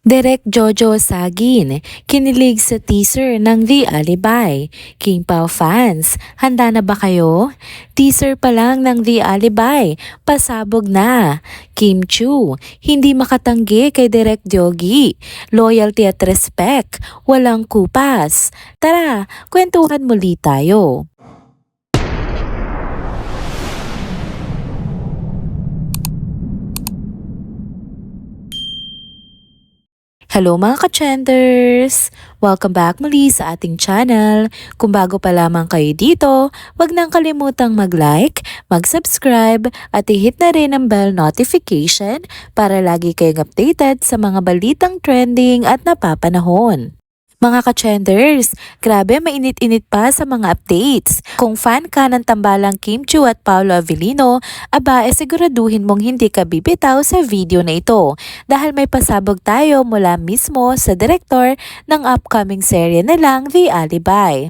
Direk Jojo Sagin, kinilig sa teaser ng The Alibi. King Pao fans, handa na ba kayo? Teaser pa lang ng The Alibi, pasabog na. Kim Chu, hindi makatanggi kay Direk Jogi. Loyalty at respect, walang kupas. Tara, kwentuhan muli tayo. Hello mga ka-trenders! Welcome back muli sa ating channel. Kung bago pa lamang kayo dito, wag nang kalimutang mag-like, mag-subscribe at i-hit na rin ang bell notification para lagi kayong updated sa mga balitang trending at napapanahon. Mga ka-trenders, grabe mainit-init pa sa mga updates. Kung fan ka ng tambalang Kim Chu at Paolo Avellino, aba siguraduhin mong hindi ka bibitaw sa video na ito dahil may pasabog tayo mula mismo sa direktor ng upcoming serye nilang The Alibi.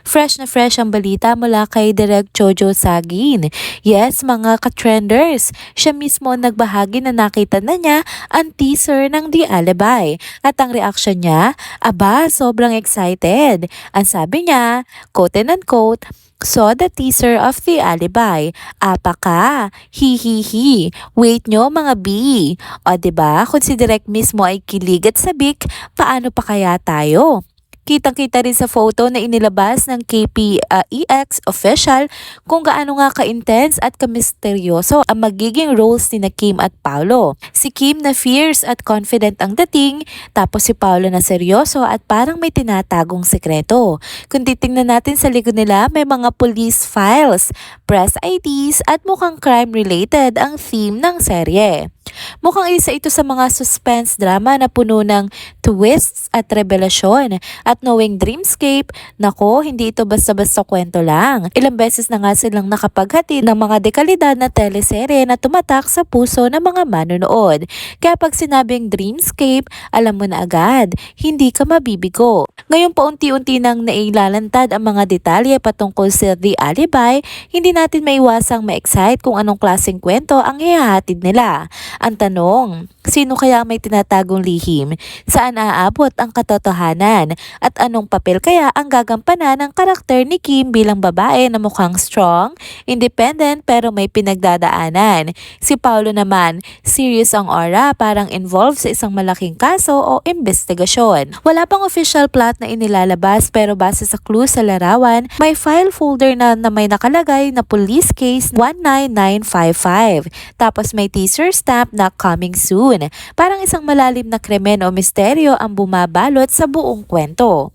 Fresh na fresh ang balita mula kay Direk Jojo Sagin. Yes, mga ka-trenders, siya mismo nagbahagi na nakita na niya ang teaser ng The Alibi. At ang reaction niya, aba, sobrang excited. Ang sabi niya, quote and unquote, "Saw the teaser of The Alibi. Apa ka? Hi. Wait nyo mga B." O diba, kung si Direk mismo ay kilig at sabik, paano pa kaya tayo? Kitang-kita rin sa photo na inilabas ng KPEX official kung gaano nga ka-intense at kamisteryoso ang magiging roles ni Kim at Paolo. Si Kim na fierce at confident ang dating, tapos si Paolo na seryoso at parang may tinatagong sekreto. Kung titingnan natin sa likod nila, may mga police files, press IDs at mukhang crime-related ang theme ng serye. Mukhang isa ito sa mga suspense drama na puno ng twists at revelasyon. At knowing Dreamscape, nako, hindi ito basta-basta kwento lang. Ilang beses na nga silang nakapaghatid ng mga dekalidad na teleserye na tumatak sa puso ng mga manonood. Kaya pag sinabing Dreamscape, alam mo na agad, hindi ka mabibigo. Ngayon paunti-unti nang nailalantad ang mga detalye patungkol sa The Alibi, hindi natin maiwasang ma-excite kung anong klaseng kwento ang ihahatid nila. Ang tanong, sino kaya may tinatagong lihim? Saan aabot ang katotohanan? At anong papel kaya ang gagampanan ng karakter ni Kim bilang babae na mukhang strong, independent pero may pinagdadaanan? Si Paolo naman, serious ang aura, parang involved sa isang malaking kaso o investigasyon. Wala pang official plot na inilalabas pero base sa clue sa larawan, may file folder na may nakalagay na police case 19955. Tapos may teaser stamp na coming soon. Parang isang malalim na krimen o misteryo ang bumabalot sa buong kwento.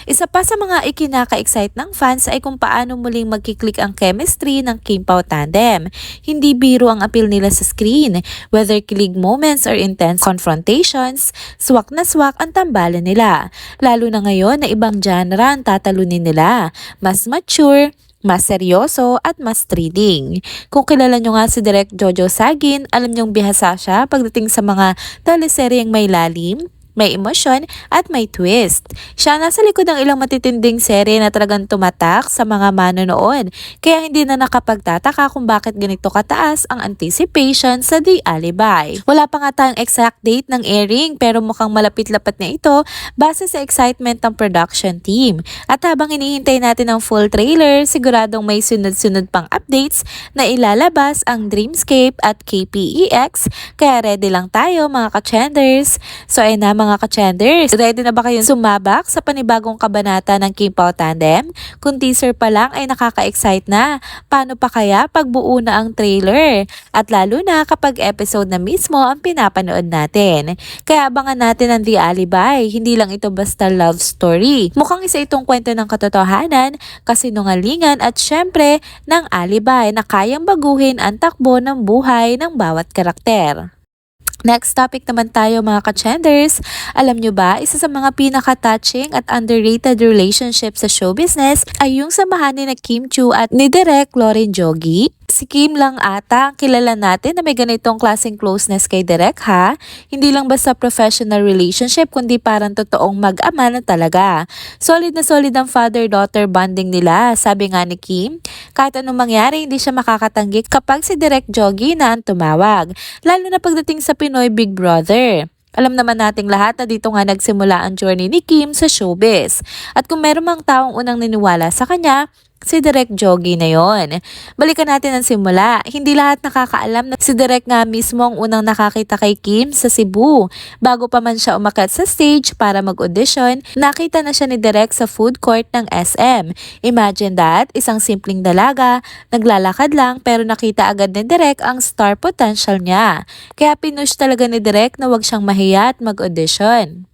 Isa pa sa mga ikinaka-excite ng fans ay kung paano muling magkiklik ang chemistry ng Kim Pao tandem. Hindi biro ang appeal nila sa screen. Whether kilig moments or intense confrontations, swak na swak ang tambalan nila. Lalo na ngayon na ibang genre ang tatalunin nila. Mas mature, mas seryoso at mas thrilling. Kung kilala nyo nga si Direk Jojo Sagin, alam nyong bihasa siya pagdating sa mga teleseryeng may lalim, may emosyon at may twist. Siya nasa likod ng ilang matitinding serye na talagang tumatak sa mga manonood. Kaya hindi na nakapagtataka kung bakit ganito kataas ang anticipation sa The Alibi. Wala pa nga tayong exact date ng airing pero mukhang malapit-lapit na ito base sa excitement ng production team. At habang hinihintay natin ang full trailer, siguradong may sunod-sunod pang updates na ilalabas ang Dreamscape at KPEX. Kaya ready lang tayo mga ka-trenders. So ayun na mga ka-trenders, ready na ba kayong sumabak sa panibagong kabanata ng Kim Pao tandem? Kung teaser pa lang ay nakaka-excite na. Paano pa kaya pagbuo na ang trailer? At lalo na kapag episode na mismo ang pinapanood natin. Kaya abangan natin ang The Alibi. Hindi lang ito basta love story. Mukhang isa itong kwento ng katotohanan, kasinungalingan at syempre ng alibi na kayang baguhin ang takbo ng buhay ng bawat karakter. Next topic naman tayo mga ka-trenders. Alam nyo ba, isa sa mga pinaka-touching at underrated relationship sa show business ay yung samahan ni Kim Chu at ni Direk Loren Jogi. Si Kim lang ata ang kilala natin na may ganitong klaseng closeness kay Direk ha. Hindi lang basta professional relationship kundi parang totoong mag-ama na talaga. Solid na solid ang father-daughter bonding nila. Sabi nga ni Kim, kahit anong mangyari hindi siya makakatanggi kapag si Direk Jogi na ang tumawag. Lalo na pagdating sa Pinoy Big Brother. Alam naman nating lahat na dito nga nagsimula ang journey ni Kim sa showbiz. At kung meron mang taong unang niniwala sa kanya, si Direk Jogy na yon. Balikan natin ang simula. Hindi lahat nakakaalam na si Direk nga mismo ang unang nakakita kay Kim sa Cebu. Bago pa man siya umakyat sa stage para mag-audition, nakita na siya ni Direk sa food court ng SM. Imagine that, isang simpleng dalaga, naglalakad lang pero nakita agad ni Direk ang star potential niya. Kaya pinush talaga ni Direk na wag siyang mahiya at mag-audition.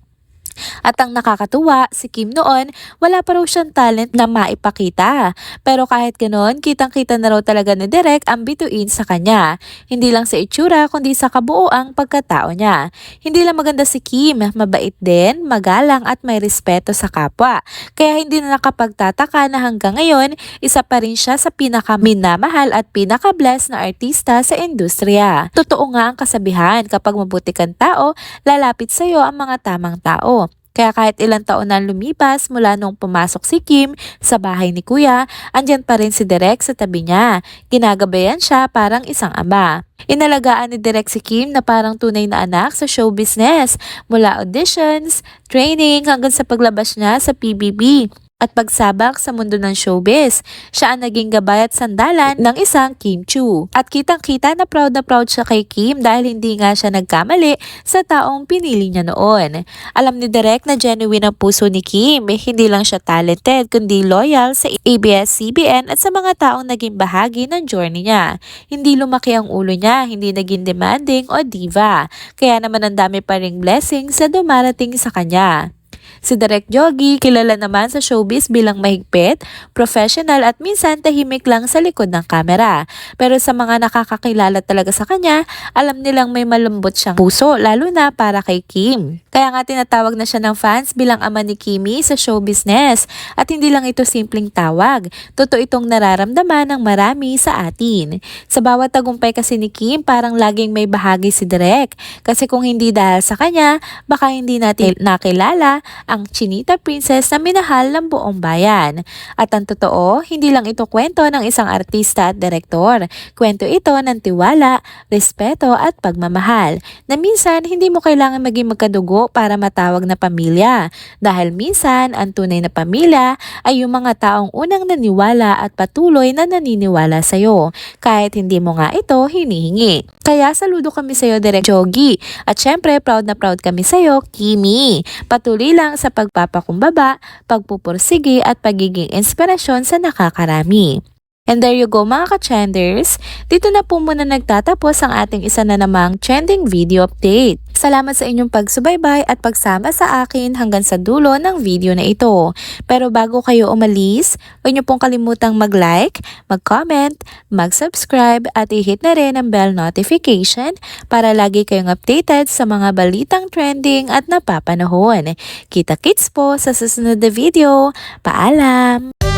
At ang nakakatuwa, si Kim noon, wala pa raw siyang talent na maipakita. Pero kahit ganoon, kitang-kita na raw talaga ni Direk ang bituin sa kanya. Hindi lang sa itsura, kundi sa kabuoang pagkatao niya. Hindi lang maganda si Kim, mabait din, magalang at may respeto sa kapwa. Kaya hindi na nakapagtataka na hanggang ngayon, isa pa rin siya sa pinakaminamahal at pinaka-blessed na artista sa industriya. Totoo nga ang kasabihan, kapag mabuti kang tao, lalapit sa iyo ang mga tamang tao. Kaya kahit ilang taon na lumipas mula nung pumasok si Kim sa bahay ni Kuya, andyan pa rin si Direk sa tabi niya. Ginagabayan siya parang isang ama. Inalagaan ni Direk si Kim na parang tunay na anak sa show business, mula auditions, training hanggang sa paglabas niya sa PBB. At pagsabak sa mundo ng showbiz, siya ang naging gabay at sandalan ng isang Kim Chiu. At kitang-kita na proud siya kay Kim dahil hindi nga siya nagkamali sa taong pinili niya noon. Alam ni Direk na genuine ang puso ni Kim, hindi lang siya talented kundi loyal sa ABS-CBN at sa mga taong naging bahagi ng journey niya. Hindi lumaki ang ulo niya, hindi naging demanding o diva. Kaya naman ang dami pa ring blessings sa dumarating sa kanya. Si Direk Jogy, kilala naman sa showbiz bilang mahigpit, professional at minsan tahimik lang sa likod ng kamera. Pero sa mga nakakakilala talaga sa kanya, alam nilang may malambot siyang puso, lalo na para kay Kim. Kaya nga tinatawag na siya ng fans bilang ama ni Kimi sa show business. At hindi lang ito simpleng tawag, totoo itong nararamdaman ng marami sa atin. Sa bawat tagumpay kasi ni Kim, parang laging may bahagi si Direk. Kasi kung hindi dahil sa kanya, baka hindi natin nakilala ang Chinita Princess na minahal ng buong bayan. At ang totoo, hindi lang ito kwento ng isang artista at direktor. Kwento ito ng tiwala, respeto at pagmamahal. Na minsan, hindi mo kailangan maging magkadugo para matawag na pamilya. Dahil minsan, ang tunay na pamilya ay yung mga taong unang naniwala at patuloy na naniniwala sa'yo. Kahit hindi mo nga ito hinihingi. Kaya saludo kami sa'yo, Direk Jogy. At syempre, proud na proud kami sa'yo, Kimi. Patuloy lang sa pagpapakumbaba, pagpupursige at pagiging inspirasyon sa nakakarami. And there you go mga ka-trenders, dito na po muna nagtatapos ang ating isa na namang trending video update. Salamat sa inyong pagsubaybay at pagsama sa akin hanggang sa dulo ng video na ito. Pero bago kayo umalis, huwag niyo pong kalimutang mag-like, mag-comment, mag-subscribe at i-hit na rin ang bell notification para lagi kayong updated sa mga balitang trending at napapanahon. Kita-kits po sa susunod na video. Paalam!